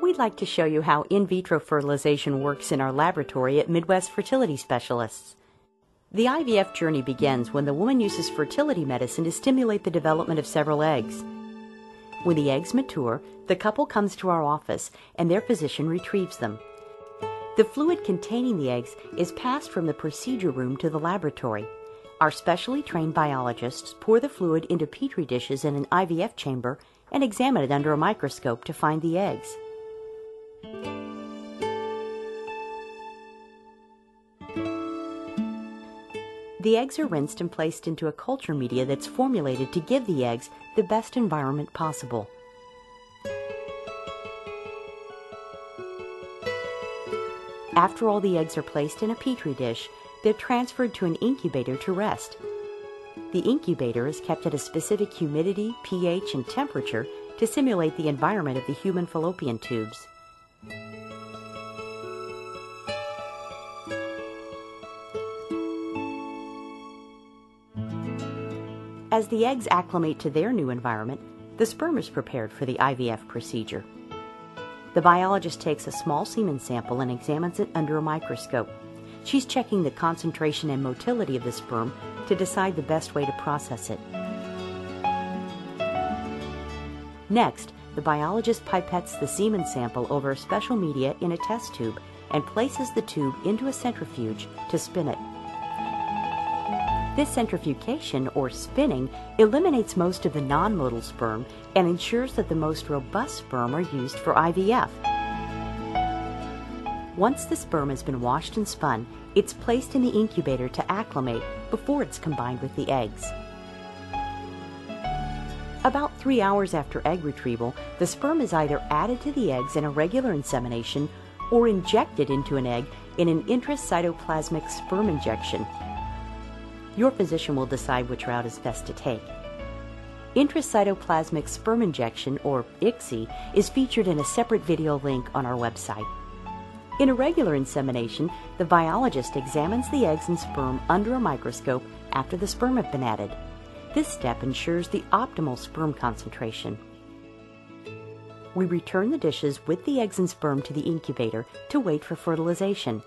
we'd like to show you how in vitro fertilization works in our laboratory at Midwest Fertility Specialists. The IVF journey begins when the woman uses fertility medicine to stimulate the development of several eggs. When the eggs mature, the couple comes to our office and their physician retrieves them. The fluid containing the eggs is passed from the procedure room to the laboratory. Our specially trained biologists pour the fluid into petri dishes in an IVF chamber and examine it under a microscope to find the eggs. The eggs are rinsed and placed into a culture media that's formulated to give the eggs the best environment possible. After all the eggs are placed in a petri dish, they're transferred to an incubator to rest. The incubator is kept at a specific humidity, pH, and temperature to simulate the environment of the human fallopian tubes. As the eggs acclimate to their new environment, the sperm is prepared for the IVF procedure. The biologist takes a small semen sample and examines it under a microscope. She's checking the concentration and motility of the sperm to decide the best way to process it. Next, the biologist pipettes the semen sample over a special media in a test tube and places the tube into a centrifuge to spin it. This centrifugation, or spinning, eliminates most of the non-motile sperm and ensures that the most robust sperm are used for IVF. Once the sperm has been washed and spun, it's placed in the incubator to acclimate before it's combined with the eggs. About 3 hours after egg retrieval, the sperm is either added to the eggs in a regular insemination or injected into an egg in an intracytoplasmic sperm injection. Your physician will decide which route is best to take. Intracytoplasmic sperm injection, or ICSI, is featured in a separate video link on our website. In a regular insemination, the biologist examines the eggs and sperm under a microscope after the sperm have been added. This step ensures the optimal sperm concentration. We return the dishes with the eggs and sperm to the incubator to wait for fertilization.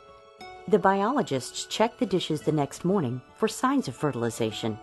The biologists check the dishes the next morning for signs of fertilization.